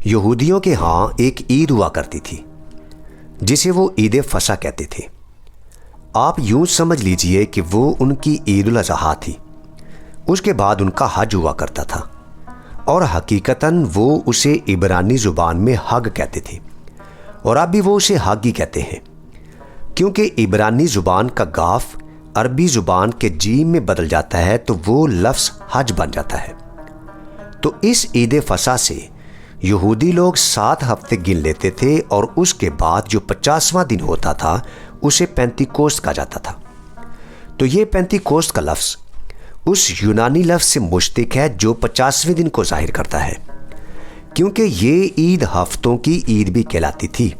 یہودیوں کے ہاں ایک عید ہوا کرتی تھی جسے وہ عید فصح کہتے تھے۔ آپ یوں سمجھ لیجئے کہ وہ ان کی عید الاضحیٰ تھی۔ اس کے بعد ان کا حج ہوا کرتا تھا، اور حقیقتاً وہ اسے عبرانی زبان میں حگ کہتے تھے، اور اب بھی وہ اسے حگ ہی کہتے ہیں، کیونکہ عبرانی زبان کا گاف عربی زبان کے جیم میں بدل جاتا ہے تو وہ لفظ حج بن جاتا ہے۔ تو اس عید فصح سے یہودی لوگ 7 ہفتے گن لیتے تھے، اور اس کے بعد جو 50واں دن ہوتا تھا اسے پینتیکوست کہا جاتا تھا۔ تو یہ پینتیکوست کا لفظ اس یونانی لفظ سے مشتق ہے جو 50ویں دن کو ظاہر کرتا ہے، کیونکہ یہ عید ہفتوں کی عید بھی کہلاتی تھی،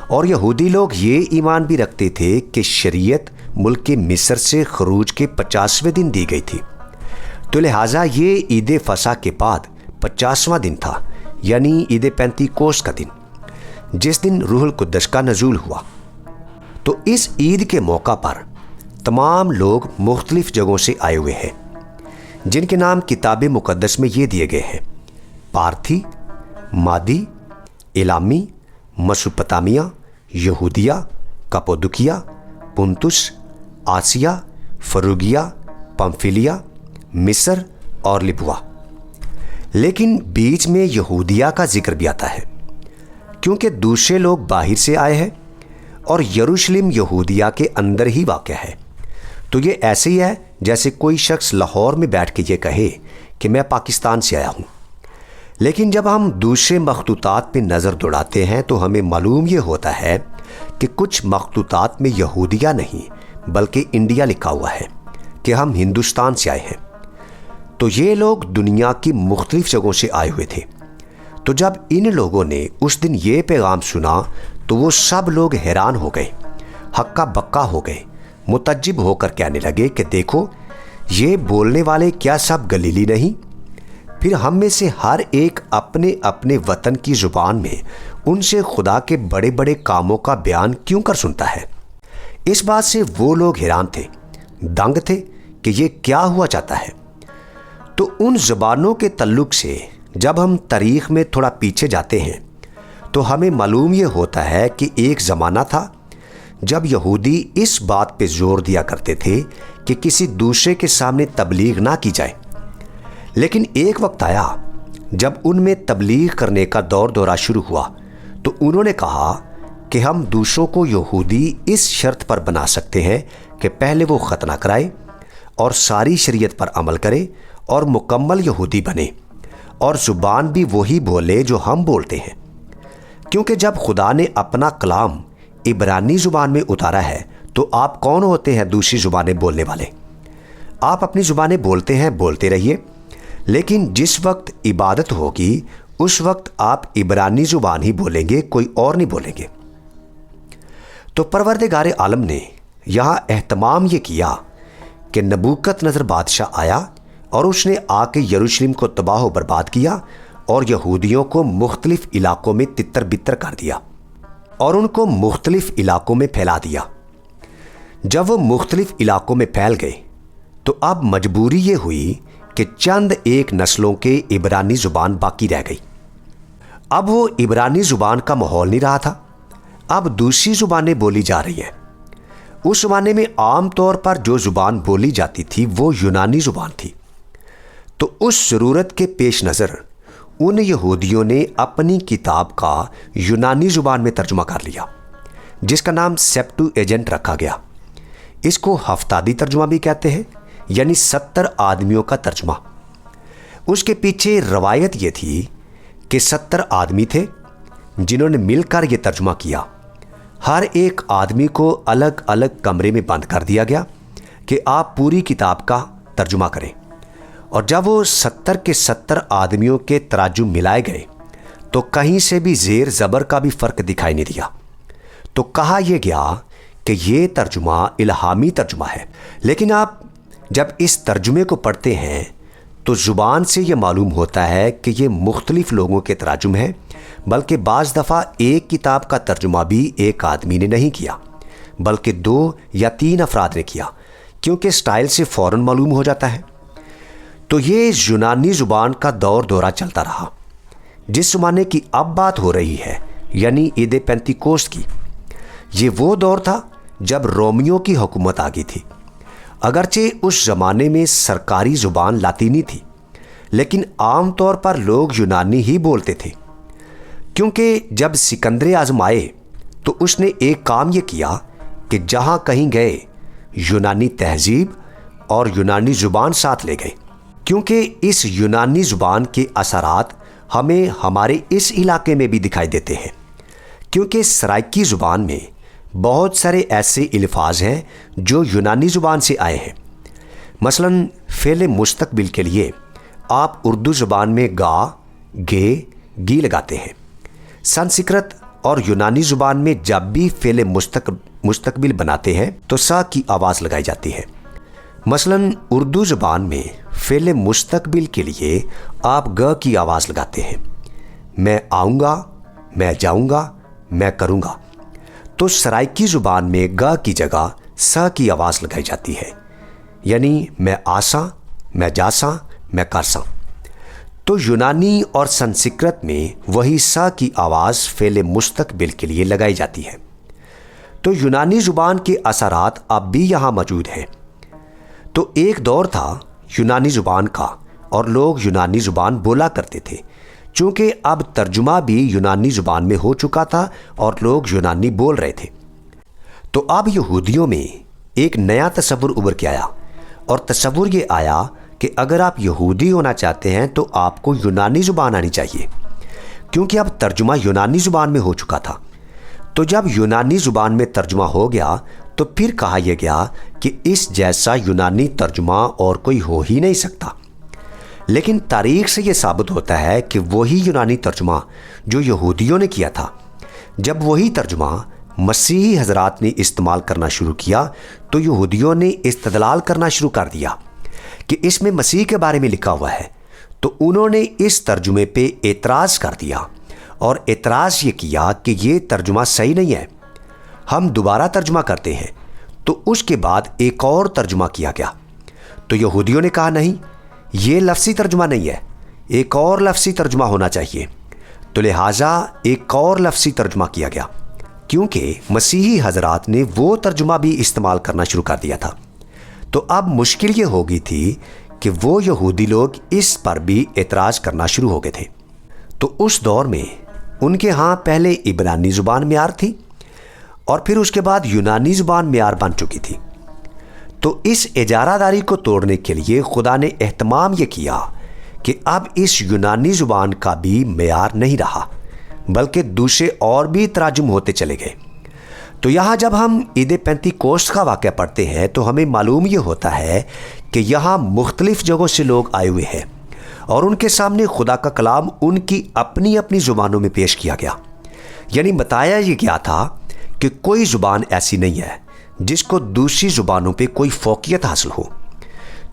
اور یہودی لوگ یہ ایمان بھی رکھتے تھے کہ شریعت ملک مصر سے خروج کے 50ویں دن دی گئی تھی۔ تو لہٰذا یہ عید فصح کے بعد 50واں دن تھا، یعنی عید پینتیکوست کا دن، جس دن روح القدس کا نزول ہوا۔ تو اس عید کے موقع پر تمام لوگ مختلف جگہوں سے آئے ہوئے ہیں، جن کے نام کتاب مقدس میں یہ دیے گئے ہیں: پارتھی، مادی، الامی، مسوپتامیہ، یہودیہ، کپودکیہ، پنتس، آسیہ، فروگیہ، پمفیلیا، مصر اور لبوا۔ لیکن بیچ میں یہودیہ کا ذکر بھی آتا ہے، کیونکہ دوسرے لوگ باہر سے آئے ہیں، اور یروشلم یہودیہ کے اندر ہی واقع ہے۔ تو یہ ایسے ہی ہے جیسے کوئی شخص لاہور میں بیٹھ کے یہ کہے کہ میں پاکستان سے آیا ہوں، لیکن جب ہم دوسرے مخطوطات پہ نظر دوڑاتے ہیں تو ہمیں معلوم یہ ہوتا ہے کہ کچھ مخطوطات میں یہودیہ نہیں بلکہ انڈیا لکھا ہوا ہے کہ ہم ہندوستان سے آئے ہیں۔ تو یہ لوگ دنیا کی مختلف جگہوں سے آئے ہوئے تھے۔ تو جب ان لوگوں نے اس دن یہ پیغام سنا تو وہ سب لوگ حیران ہو گئے، ہکا بکا ہو گئے، متعجب ہو کر کہنے لگے کہ دیکھو، یہ بولنے والے کیا سب گلیلی نہیں؟ پھر ہم میں سے ہر ایک اپنے اپنے وطن کی زبان میں ان سے خدا کے بڑے بڑے کاموں کا بیان کیوں کر سنتا ہے؟ اس بات سے وہ لوگ حیران تھے، دنگ تھے کہ یہ کیا ہوا چاہتا ہے۔ تو ان زبانوں کے تعلق سے جب ہم تاریخ میں تھوڑا پیچھے جاتے ہیں تو ہمیں معلوم یہ ہوتا ہے کہ ایک زمانہ تھا جب یہودی اس بات پہ زور دیا کرتے تھے کہ کسی دوسرے کے سامنے تبلیغ نہ کی جائے، لیکن ایک وقت آیا جب ان میں تبلیغ کرنے کا دورہ شروع ہوا تو انہوں نے کہا کہ ہم دوسروں کو یہودی اس شرط پر بنا سکتے ہیں کہ پہلے وہ ختنہ کرائے اور ساری شریعت پر عمل کرے اور مکمل یہودی بنے، اور زبان بھی وہی بولے جو ہم بولتے ہیں، کیونکہ جب خدا نے اپنا کلام عبرانی زبان میں اتارا ہے تو آپ کون ہوتے ہیں دوسری زبانیں بولنے والے؟ آپ اپنی زبانیں بولتے ہیں، بولتے رہیے، لیکن جس وقت عبادت ہوگی اس وقت آپ عبرانی زبان ہی بولیں گے، کوئی اور نہیں بولیں گے۔ تو پروردگار عالم نے یہاں اہتمام یہ کیا کہ نبوکت نظر بادشاہ آیا اور اس نے آ کے یروشلم کو تباہ و برباد کیا اور یہودیوں کو مختلف علاقوں میں تتر بتر کر دیا اور ان کو مختلف علاقوں میں پھیلا دیا۔ جب وہ مختلف علاقوں میں پھیل گئے تو اب مجبوری یہ ہوئی کہ چند ایک نسلوں کے عبرانی زبان باقی رہ گئی۔ اب وہ عبرانی زبان کا ماحول نہیں رہا تھا، اب دوسری زبانیں بولی جا رہی ہیں۔ اس زمانے میں عام طور پر جو زبان بولی جاتی تھی وہ یونانی زبان تھی۔ تو اس ضرورت کے پیش نظر ان یہودیوں نے اپنی کتاب کا یونانی زبان میں ترجمہ کر لیا، جس کا نام سیپٹو ایجنٹ رکھا گیا۔ اس کو ہفتادی ترجمہ بھی کہتے ہیں، یعنی 70 آدمیوں کا ترجمہ۔ اس کے پیچھے روایت یہ تھی کہ 70 آدمی تھے جنہوں نے مل کر یہ ترجمہ کیا۔ ہر ایک آدمی کو الگ الگ کمرے میں بند کر دیا گیا کہ آپ پوری کتاب کا ترجمہ کریں، اور جب وہ 70 کے 70 آدمیوں کے تراجم ملائے گئے تو کہیں سے بھی زیر زبر کا بھی فرق دکھائی نہیں دیا۔ تو کہا یہ گیا کہ یہ ترجمہ الہامی ترجمہ ہے، لیکن آپ جب اس ترجمے کو پڑھتے ہیں تو زبان سے یہ معلوم ہوتا ہے کہ یہ مختلف لوگوں کے تراجم ہیں، بلکہ بعض دفعہ ایک کتاب کا ترجمہ بھی ایک آدمی نے نہیں کیا بلکہ 2 یا 3 افراد نے کیا، کیونکہ سٹائل سے فوراً معلوم ہو جاتا ہے۔ تو یہ یونانی زبان کا دورہ چلتا رہا۔ جس زمانے کی اب بات ہو رہی ہے یعنی عید پینتیکوست کی، یہ وہ دور تھا جب رومیوں کی حکومت آ گئی تھی۔ اگرچہ اس زمانے میں سرکاری زبان لاطینی تھی، لیکن عام طور پر لوگ یونانی ہی بولتے تھے، کیونکہ جب سکندر اعظم آئے تو اس نے ایک کام یہ کیا کہ جہاں کہیں گئے یونانی تہذیب اور یونانی زبان ساتھ لے گئے، کیونکہ اس یونانی زبان کے اثرات ہمیں ہمارے اس علاقے میں بھی دکھائی دیتے ہیں، کیونکہ سرائکی زبان میں بہت سارے ایسے الفاظ ہیں جو یونانی زبان سے آئے ہیں۔ مثلا فعل مستقبل کے لیے آپ اردو زبان میں گا، گے، گی لگاتے ہیں۔ سنسکرت اور یونانی زبان میں جب بھی فعل مستقبل بناتے ہیں تو سا کی آواز لگائی جاتی ہے۔ مثلا اردو زبان میں فعل مستقبل کے لیے آپ گ کی آواز لگاتے ہیں۔ میں آؤں گا، میں جاؤں گا، میں کروں گا، تو سرائکی زبان میں گ کی جگہ سا کی آواز لگائی جاتی ہے، یعنی میں آساں، میں جاساں، میں کرساں۔ تو یونانی اور سنسکرت میں وہی سا کی آواز فعل مستقبل کے لیے لگائی جاتی ہے۔ تو یونانی زبان کے اثرات اب بھی یہاں موجود ہیں۔ تو ایک دور تھا یونانی زبان کا اور لوگ یونانی زبان بولا کرتے تھے، چونکہ اب ترجمہ بھی یونانی زبان میں ہو چکا تھا اور لوگ یونانی بول رہے تھے۔ تو اب یہودیوں میں ایک نیا تصور ابھر کے آیا، اور تصور یہ آیا کہ اگر آپ یہودی ہونا چاہتے ہیں تو آپ کو یونانی زبان آنی چاہیے، کیونکہ اب ترجمہ یونانی زبان میں ہو چکا تھا۔ تو جب یونانی زبان میں ترجمہ ہو گیا تو پھر کہا یہ گیا کہ اس جیسا یونانی ترجمہ اور کوئی ہو ہی نہیں سکتا۔ لیکن تاریخ سے یہ ثابت ہوتا ہے کہ وہی یونانی ترجمہ جو یہودیوں نے کیا تھا، جب وہی ترجمہ مسیحی حضرات نے استعمال کرنا شروع کیا تو یہودیوں نے استدلال کرنا شروع کر دیا کہ اس میں مسیح کے بارے میں لکھا ہوا ہے، تو انہوں نے اس ترجمے پہ اعتراض کر دیا اور اعتراض یہ کیا کہ یہ ترجمہ صحیح نہیں ہے، ہم دوبارہ ترجمہ کرتے ہیں۔ تو اس کے بعد ایک اور ترجمہ کیا گیا، تو یہودیوں نے کہا نہیں، یہ لفظی ترجمہ نہیں ہے، ایک اور لفظی ترجمہ ہونا چاہیے۔ تو لہٰذا ایک اور لفظی ترجمہ کیا گیا، کیونکہ مسیحی حضرات نے وہ ترجمہ بھی استعمال کرنا شروع کر دیا تھا۔ تو اب مشکل یہ ہو گئی تھی کہ وہ یہودی لوگ اس پر بھی اعتراض کرنا شروع ہو گئے تھے۔ تو اس دور میں ان کے ہاں پہلے عبرانی زبان معیار تھی اور پھر اس کے بعد یونانی زبان معیار بن چکی تھی۔ تو اس اجارہ داری کو توڑنے کے لیے خدا نے اہتمام یہ کیا کہ اب اس یونانی زبان کا بھی معیار نہیں رہا، بلکہ دوسرے اور بھی تراجم ہوتے چلے گئے۔ تو یہاں جب ہم عید پینتیکوست کا واقعہ پڑھتے ہیں تو ہمیں معلوم یہ ہوتا ہے کہ یہاں مختلف جگہوں سے لوگ آئے ہوئے ہیں اور ان کے سامنے خدا کا کلام ان کی اپنی اپنی زبانوں میں پیش کیا گیا، یعنی بتایا یہ گیا تھا کہ کوئی زبان ایسی نہیں ہے جس کو دوسری زبانوں پہ کوئی فوقیت حاصل ہو۔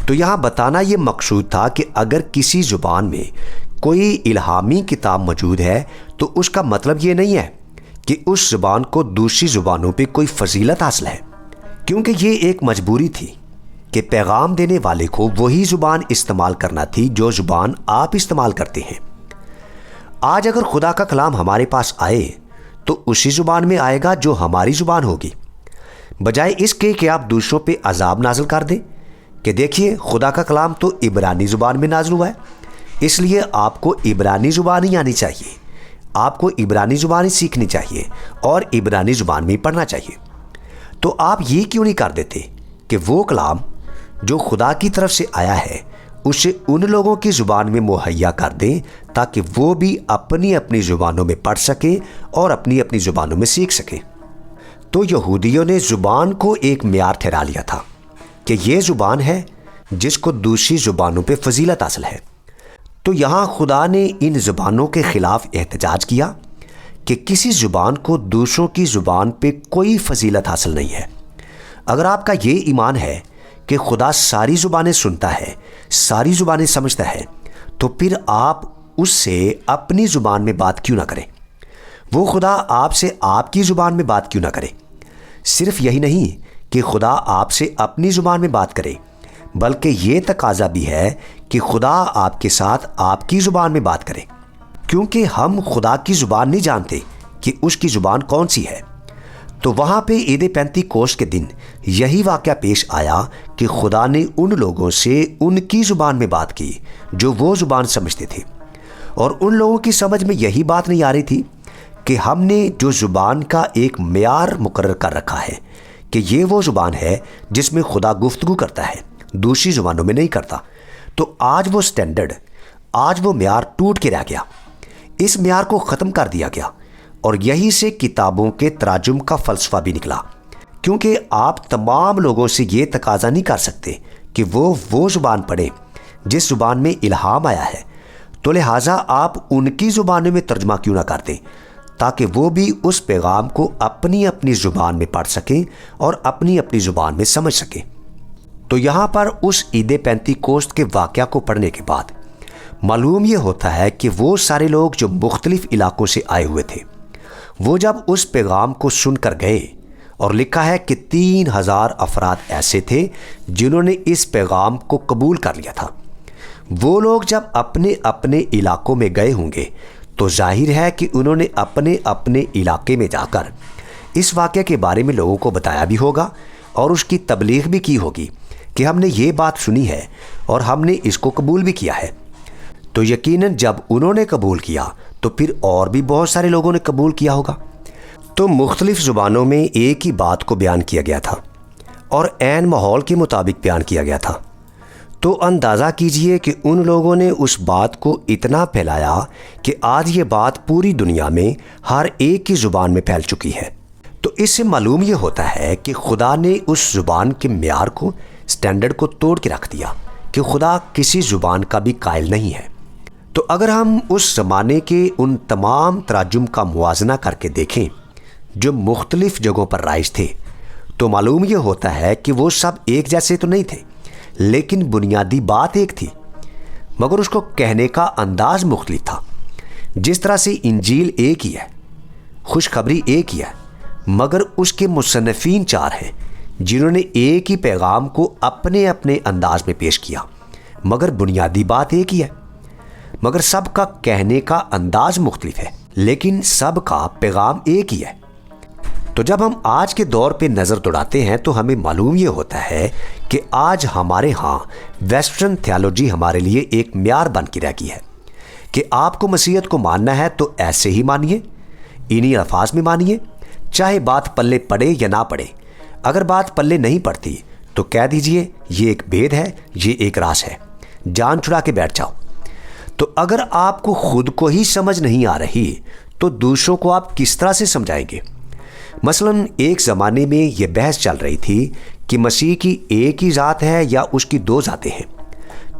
تو یہاں بتانا یہ مقصود تھا کہ اگر کسی زبان میں کوئی الہامی کتاب موجود ہے تو اس کا مطلب یہ نہیں ہے کہ اس زبان کو دوسری زبانوں پہ کوئی فضیلت حاصل ہے، کیونکہ یہ ایک مجبوری تھی کہ پیغام دینے والے کو وہی زبان استعمال کرنا تھی جو زبان آپ استعمال کرتے ہیں۔ آج اگر خدا کا کلام ہمارے پاس آئے تو اسی زبان میں آئے گا جو ہماری زبان ہوگی، بجائے اس کے کہ آپ دوسروں پہ عذاب نازل کر دیں کہ دیکھیے خدا کا کلام تو عبرانی زبان میں نازل ہوا ہے، اس لیے آپ کو عبرانی زبان ہی آنی چاہیے، آپ کو عبرانی زبان ہی سیکھنی چاہیے اور عبرانی زبان میں پڑھنا چاہیے۔ تو آپ یہ کیوں نہیں کر دیتے کہ وہ کلام جو خدا کی طرف سے آیا ہے اسے ان لوگوں کی زبان میں مہیا کر دیں تاکہ وہ بھی اپنی اپنی زبانوں میں پڑھ سکیں اور اپنی اپنی زبانوں میں سیکھ سکیں۔ تو یہودیوں نے زبان کو ایک معیار ٹھہرا لیا تھا کہ یہ زبان ہے جس کو دوسری زبانوں پہ فضیلت حاصل ہے۔ تو یہاں خدا نے ان زبانوں کے خلاف احتجاج کیا کہ کسی زبان کو دوسروں کی زبان پہ کوئی فضیلت حاصل نہیں ہے۔ اگر آپ کا یہ ایمان ہے کہ خدا ساری زبانیں سنتا ہے، ساری زبانیں سمجھتا ہے، تو پھر آپ اس سے اپنی زبان میں بات کیوں نہ کریں؟ وہ خدا آپ سے آپ کی زبان میں بات کیوں نہ کرے؟ صرف یہی نہیں کہ خدا آپ سے اپنی زبان میں بات کرے، بلکہ یہ تقاضا بھی ہے کہ خدا آپ کے ساتھ آپ کی زبان میں بات کرے۔ کیونکہ ہم خدا کی زبان نہیں جانتے کہ اس کی زبان کون سی ہے۔ تو وہاں پہ عید پینتی کوسٹ کے دن یہی واقعہ پیش آیا کہ خدا نے ان لوگوں سے ان کی زبان میں بات کی جو وہ زبان سمجھتے تھے، اور ان لوگوں کی سمجھ میں یہی بات نہیں آ رہی تھی کہ ہم نے جو زبان کا ایک معیار مقرر کر رکھا ہے کہ یہ وہ زبان ہے جس میں خدا گفتگو کرتا ہے، دوسری زبانوں میں نہیں کرتا۔ تو آج وہ سٹینڈرڈ، آج وہ معیار ٹوٹ کے رہ گیا، اس معیار کو ختم کر دیا گیا، اور یہی سے کتابوں کے تراجم کا فلسفہ بھی نکلا، کیونکہ آپ تمام لوگوں سے یہ تقاضا نہیں کر سکتے کہ وہ زبان پڑھیں جس زبان میں الہام آیا ہے، تو لہٰذا آپ ان کی زبانوں میں ترجمہ کیوں نہ کر دیں تاکہ وہ بھی اس پیغام کو اپنی اپنی زبان میں پڑھ سکیں اور اپنی اپنی زبان میں سمجھ سکیں۔ تو یہاں پر اس عید پینتی کوسٹ کے واقعہ کو پڑھنے کے بعد معلوم یہ ہوتا ہے کہ وہ سارے لوگ جو مختلف علاقوں سے آئے ہوئے تھے، وہ جب اس پیغام کو سن کر گئے، اور لکھا ہے کہ 3000 افراد ایسے تھے جنہوں نے اس پیغام کو قبول کر لیا تھا۔ وہ لوگ جب اپنے اپنے علاقوں میں گئے ہوں گے تو ظاہر ہے کہ انہوں نے اپنے اپنے علاقے میں جا کر اس واقعے کے بارے میں لوگوں کو بتایا بھی ہوگا اور اس کی تبلیغ بھی کی ہوگی کہ ہم نے یہ بات سنی ہے اور ہم نے اس کو قبول بھی کیا ہے۔ تو یقیناً جب انہوں نے قبول کیا تو پھر اور بھی بہت سارے لوگوں نے قبول کیا ہوگا۔ تو مختلف زبانوں میں ایک ہی بات کو بیان کیا گیا تھا اور عین ماحول کے مطابق بیان کیا گیا تھا۔ تو اندازہ کیجئے کہ ان لوگوں نے اس بات کو اتنا پھیلایا کہ آج یہ بات پوری دنیا میں ہر ایک کی زبان میں پھیل چکی ہے۔ تو اس سے معلوم یہ ہوتا ہے کہ خدا نے اس زبان کے معیار کو، سٹینڈرڈ کو توڑ کے رکھ دیا کہ خدا کسی زبان کا بھی قائل نہیں ہے۔ تو اگر ہم اس زمانے کے ان تمام تراجم کا موازنہ کر کے دیکھیں جو مختلف جگہوں پر رائج تھے، تو معلوم یہ ہوتا ہے کہ وہ سب ایک جیسے تو نہیں تھے، لیکن بنیادی بات ایک تھی، مگر اس کو کہنے کا انداز مختلف تھا۔ جس طرح سے انجیل ایک ہی ہے، خوشخبری ایک ہی ہے، مگر اس کے مصنفین 4 ہیں جنہوں نے ایک ہی پیغام کو اپنے اپنے انداز میں پیش کیا، مگر بنیادی بات ایک ہی ہے، مگر سب کا کہنے کا انداز مختلف ہے، لیکن سب کا پیغام ایک ہی ہے۔ تو جب ہم آج کے دور پہ نظر دوڑاتے ہیں تو ہمیں معلوم یہ ہوتا ہے کہ آج ہمارے ہاں ویسٹرن تھیالوجی ہمارے لیے ایک معیار بن کے رہ گئی ہے کہ آپ کو مسیحیت کو ماننا ہے تو ایسے ہی مانیے، انہی الفاظ میں مانیے، چاہے بات پلے پڑے یا نہ پڑے۔ اگر بات پلے نہیں پڑتی تو کہہ دیجئے یہ ایک بھید ہے، یہ ایک راز ہے، جان چھڑا کے بیٹھ جاؤ۔ تو اگر آپ کو خود کو ہی سمجھ نہیں آ رہی تو دوسروں کو آپ کس طرح سے سمجھائیں گے؟ مثلاً ایک زمانے میں یہ بحث چل رہی تھی کہ مسیح کی ایک ہی ذات ہے یا اس کی 2 ذاتیں ہیں۔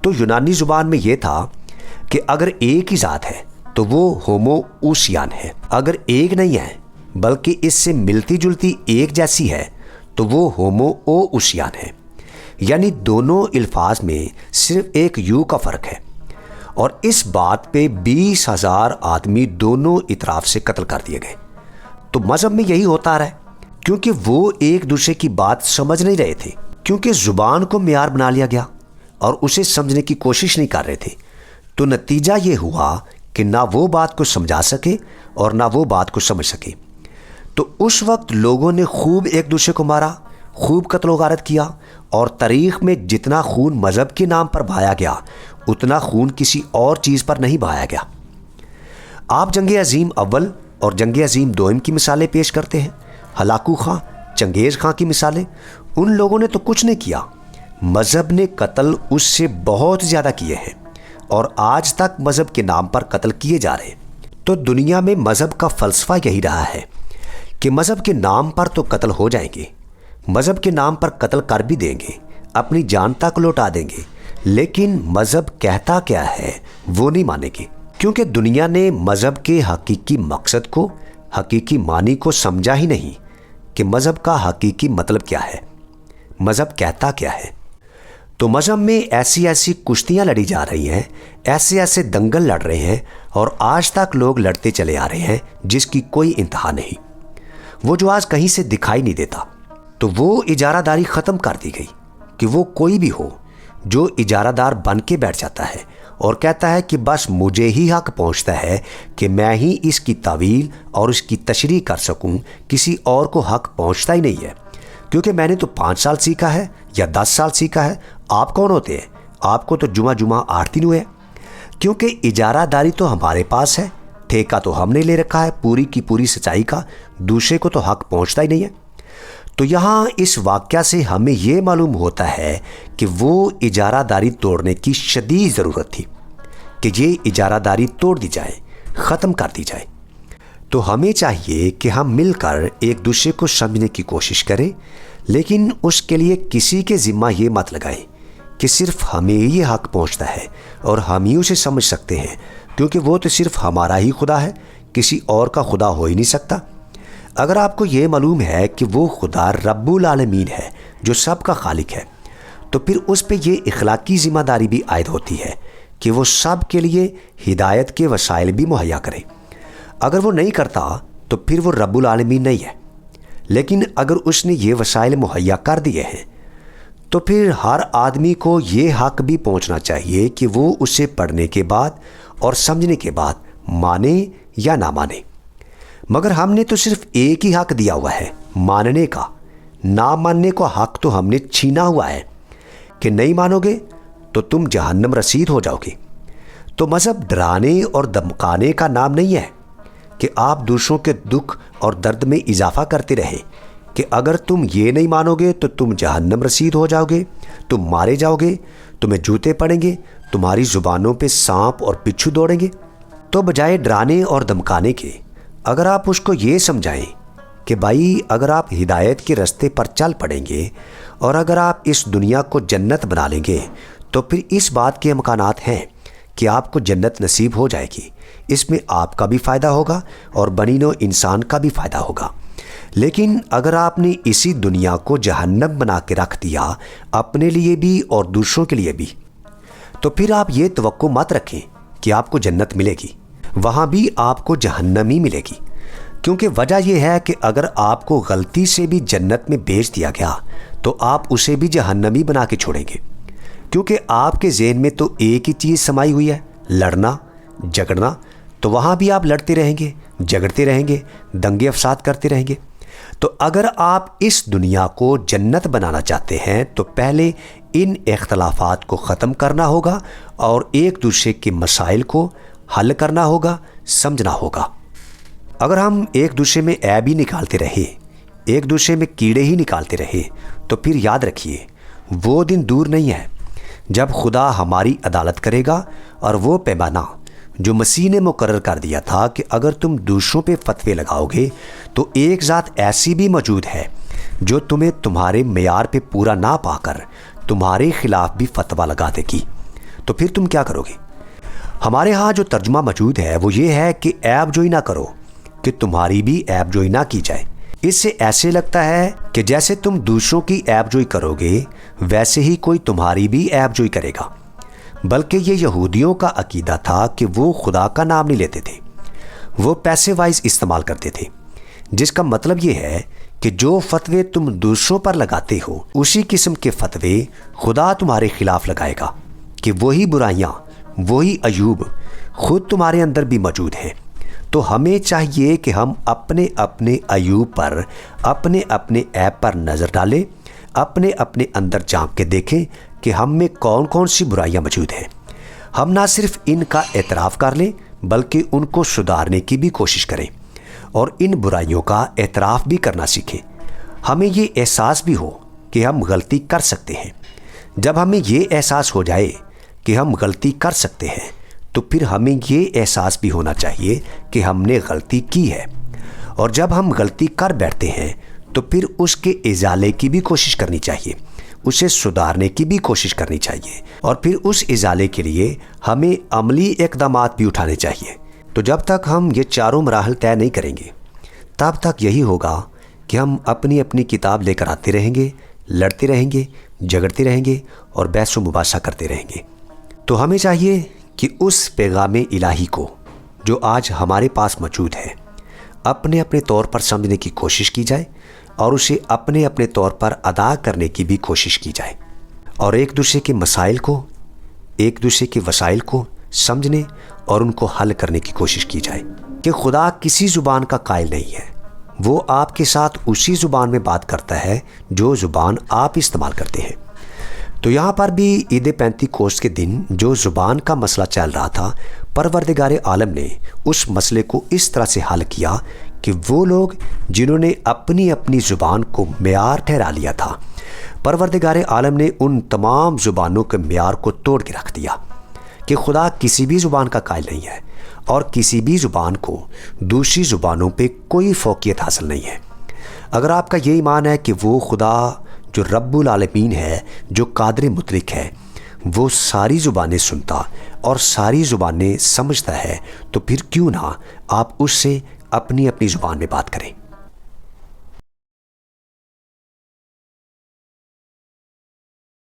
تو یونانی زبان میں یہ تھا کہ اگر ایک ہی ذات ہے تو وہ ہومو اوسیان ہے، اگر ایک نہیں ہے بلکہ اس سے ملتی جلتی ایک جیسی ہے تو وہ ہومو او اوسیان ہے، یعنی دونوں الفاظ میں صرف ایک یو کا فرق ہے۔ اور اس بات پہ 20,000 آدمی دونوں اطراف سے قتل کر دیے گئے۔ تو مذہب میں یہی ہوتا رہا ہے، کیونکہ وہ ایک دوسرے کی بات سمجھ نہیں رہے تھے، کیونکہ زبان کو معیار بنا لیا گیا اور اسے سمجھنے کی کوشش نہیں کر رہے تھے۔ تو نتیجہ یہ ہوا کہ نہ وہ بات کو سمجھا سکے اور نہ وہ بات کو سمجھ سکے۔ تو اس وقت لوگوں نے خوب ایک دوسرے کو مارا، خوب قتل و غارت کیا، اور تاریخ میں جتنا خون مذہب کے نام پر بہایا گیا اتنا خون کسی اور چیز پر نہیں بہایا گیا۔ آپ جنگ عظیم اول اور جنگ عظیم دوم کی مثالیں پیش کرتے ہیں، ہلاکو خاں، چنگیز خاں کی مثالیں، ان لوگوں نے تو کچھ نہیں کیا، مذہب نے قتل اس سے بہت زیادہ کیے ہیں، اور آج تک مذہب کے نام پر قتل کیے جا رہے ہیں۔ تو دنیا میں مذہب کا فلسفہ یہی رہا ہے کہ مذہب کے نام پر تو قتل ہو جائیں گے، مذہب کے نام پر قتل کر بھی دیں گے، اپنی جان تک لوٹا دیں گے، لیکن مذہب کہتا کیا ہے وہ نہیں مانیں گے، کیونکہ دنیا نے مذہب کے حقیقی مقصد کو، حقیقی معنی کو سمجھا ہی نہیں کہ مذہب کا حقیقی مطلب کیا ہے، مذہب کہتا کیا ہے۔ تو مذہب میں ایسی ایسی کشتیاں لڑی جا رہی ہیں، ایسے ایسے دنگل لڑ رہے ہیں، اور آج تک لوگ لڑتے چلے آ رہے ہیں جس کی کوئی انتہا نہیں، وہ جو آج کہیں سے دکھائی نہیں دیتا۔ تو وہ اجارہ داری ختم کر دی گئی کہ وہ کوئی بھی ہو جو اجارہ دار بن کے بیٹھ جاتا ہے اور کہتا ہے کہ بس مجھے ہی حق پہنچتا ہے کہ میں ہی اس کی تعویل اور اس کی تشریح کر سکوں، کسی اور کو حق پہنچتا ہی نہیں ہے، کیونکہ میں نے تو 5 سال سیکھا ہے یا 10 سال سیکھا ہے، آپ کون ہوتے ہیں؟ آپ کو تو جمعہ 8 دن ہوئے، کیونکہ اجارہ داری تو ہمارے پاس ہے، ٹھیکہ تو ہم نے لے رکھا ہے پوری کی پوری سچائی کا، دوسرے کو تو حق پہنچتا ہی نہیں ہے۔ تو یہاں اس واقعہ سے ہمیں یہ معلوم ہوتا ہے کہ وہ اجارہ داری توڑنے کی شدید ضرورت تھی کہ یہ اجارہ داری توڑ دی جائے، ختم کر دی جائے۔ تو ہمیں چاہیے کہ ہم مل کر ایک دوسرے کو سمجھنے کی کوشش کریں، لیکن اس کے لیے کسی کے ذمہ یہ مت لگائیں کہ صرف ہمیں یہ حق پہنچتا ہے اور ہم ہی اسے سمجھ سکتے ہیں، کیونکہ وہ تو صرف ہمارا ہی خدا ہے، کسی اور کا خدا ہو ہی نہیں سکتا۔ اگر آپ کو یہ معلوم ہے کہ وہ خدا رب العالمین ہے جو سب کا خالق ہے، تو پھر اس پہ یہ اخلاقی ذمہ داری بھی عائد ہوتی ہے کہ وہ سب کے لیے ہدایت کے وسائل بھی مہیا کرے۔ اگر وہ نہیں کرتا تو پھر وہ رب العالمین نہیں ہے، لیکن اگر اس نے یہ وسائل مہیا کر دیے ہیں تو پھر ہر آدمی کو یہ حق بھی پہنچنا چاہیے کہ وہ اسے پڑھنے کے بعد اور سمجھنے کے بعد مانے یا نہ مانے۔ مگر ہم نے تو صرف ایک ہی حق دیا ہوا ہے، ماننے کا، نہ ماننے کا حق تو ہم نے چھینا ہوا ہے کہ نہیں مانو گے تو تم جہنم رسید ہو جاؤ گے۔ تو مذہب ڈرانے اور دمکانے کا نام نہیں ہے کہ آپ دوسروں کے دکھ اور درد میں اضافہ کرتے رہے کہ اگر تم یہ نہیں مانو گے تو تم جہنم رسید ہو جاؤ گے، تم مارے جاؤ گے، تمہیں جوتے پڑیں گے، تمہاری زبانوں پہ سانپ اور بچھو دوڑیں گے۔ تو بجائے ڈرانے اور دمکانے کے اگر آپ اس کو یہ سمجھائیں کہ بھائی اگر آپ ہدایت کے راستے پر چل پڑیں گے اور اگر آپ اس دنیا کو جنت بنا لیں گے تو پھر اس بات کے امکانات ہیں کہ آپ کو جنت نصیب ہو جائے گی، اس میں آپ کا بھی فائدہ ہوگا اور بنی نوع انسان کا بھی فائدہ ہوگا۔ لیکن اگر آپ نے اسی دنیا کو جہنم بنا کے رکھ دیا اپنے لیے بھی اور دوسروں کے لیے بھی، تو پھر آپ یہ توقع مت رکھیں کہ آپ کو جنت ملے گی، وہاں بھی آپ کو جہنم ہی ملے گی۔ کیونکہ وجہ یہ ہے کہ اگر آپ کو غلطی سے بھی جنت میں بھیج دیا گیا تو آپ اسے بھی جہنمی بنا کے چھوڑیں گے، کیونکہ آپ کے ذہن میں تو ایک ہی چیز سمائی ہوئی ہے، لڑنا جھگڑنا، تو وہاں بھی آپ لڑتے رہیں گے، جھگڑتے رہیں گے، دنگے فساد کرتے رہیں گے۔ تو اگر آپ اس دنیا کو جنت بنانا چاہتے ہیں تو پہلے ان اختلافات کو ختم کرنا ہوگا اور ایک دوسرے کے مسائل کو حل کرنا ہوگا، سمجھنا ہوگا۔ اگر ہم ایک دوسرے میں عیب ہی نکالتے رہے، ایک دوسرے میں کیڑے ہی نکالتے رہے، تو پھر یاد رکھیے وہ دن دور نہیں ہے جب خدا ہماری عدالت کرے گا، اور وہ پیمانہ جو مسیح نے مقرر کر دیا تھا کہ اگر تم دوسروں پہ فتوے لگاؤ گے تو ایک ذات ایسی بھی موجود ہے جو تمہیں تمہارے معیار پہ پورا نہ پا کر تمہارے خلاف بھی فتویٰ لگا دے گی، تو پھر تم کیا کرو گے؟ ہمارے ہاں جو ترجمہ موجود ہے وہ یہ ہے کہ عیب جوئی نہ کرو کہ تمہاری بھی عیب جوئی نہ کی جائے۔ اس سے ایسے لگتا ہے کہ جیسے تم دوسروں کی عیب جوئی کرو گے ویسے ہی کوئی تمہاری بھی عیب جوئی کرے گا، بلکہ یہ یہودیوں کا عقیدہ تھا کہ وہ خدا کا نام نہیں لیتے تھے، وہ پیسے وائز استعمال کرتے تھے، جس کا مطلب یہ ہے کہ جو فتوے تم دوسروں پر لگاتے ہو اسی قسم کے فتوے خدا تمہارے خلاف لگائے گا کہ وہی برائیاں، وہی عیوب خود تمہارے اندر بھی موجود ہیں۔ تو ہمیں چاہیے کہ ہم اپنے اپنے عیوب پر، اپنے اپنے عیب پر نظر ڈالیں، اپنے اپنے اندر جھانک کے دیکھیں کہ ہم میں کون کون سی برائیاں موجود ہیں۔ ہم نہ صرف ان کا اعتراف کر لیں بلکہ ان کو سدھارنے کی بھی کوشش کریں اور ان برائیوں کا اعتراف بھی کرنا سیکھیں۔ ہمیں یہ احساس بھی ہو کہ ہم غلطی کر سکتے ہیں۔ جب ہمیں یہ احساس ہو جائے کہ ہم غلطی کر سکتے ہیں تو پھر ہمیں یہ احساس بھی ہونا چاہیے کہ ہم نے غلطی کی ہے، اور جب ہم غلطی کر بیٹھتے ہیں تو پھر اس کے ازالے کی بھی کوشش کرنی چاہیے، اسے سدھارنے کی بھی کوشش کرنی چاہیے، اور پھر اس ازالے کے لیے ہمیں عملی اقدامات بھی اٹھانے چاہیے۔ تو جب تک ہم یہ چاروں مراحل طے نہیں کریں گے تب تک یہی ہوگا کہ ہم اپنی اپنی کتاب لے کر آتے رہیں گے، لڑتے رہیں گے، جھگڑتے رہیں گے اور بحث و مباحثہ کرتے رہیں گے۔ تو ہمیں چاہیے کہ اس پیغام الہی کو جو آج ہمارے پاس موجود ہے اپنے اپنے طور پر سمجھنے کی کوشش کی جائے اور اسے اپنے اپنے طور پر ادا کرنے کی بھی کوشش کی جائے، اور ایک دوسرے کے مسائل کو، ایک دوسرے کے وسائل کو سمجھنے اور ان کو حل کرنے کی کوشش کی جائے کہ خدا کسی زبان کا قائل نہیں ہے، وہ آپ کے ساتھ اسی زبان میں بات کرتا ہے جو زبان آپ استعمال کرتے ہیں۔ تو یہاں پر بھی عید پینتی کوست کے دن جو زبان کا مسئلہ چل رہا تھا، پروردگار عالم نے اس مسئلے کو اس طرح سے حل کیا کہ وہ لوگ جنہوں نے اپنی اپنی زبان کو معیار ٹھہرا لیا تھا، پروردگار عالم نے ان تمام زبانوں کے معیار کو توڑ کے رکھ دیا کہ خدا کسی بھی زبان کا قائل نہیں ہے اور کسی بھی زبان کو دوسری زبانوں پہ کوئی فوقیت حاصل نہیں ہے۔ اگر آپ کا یہ ایمان ہے کہ وہ خدا جو رب العالمین ہے، جو قادر مطلق ہے، وہ ساری زبانیں سنتا اور ساری زبانیں سمجھتا ہے، تو پھر کیوں نہ آپ اس سے اپنی اپنی زبان میں بات کریں۔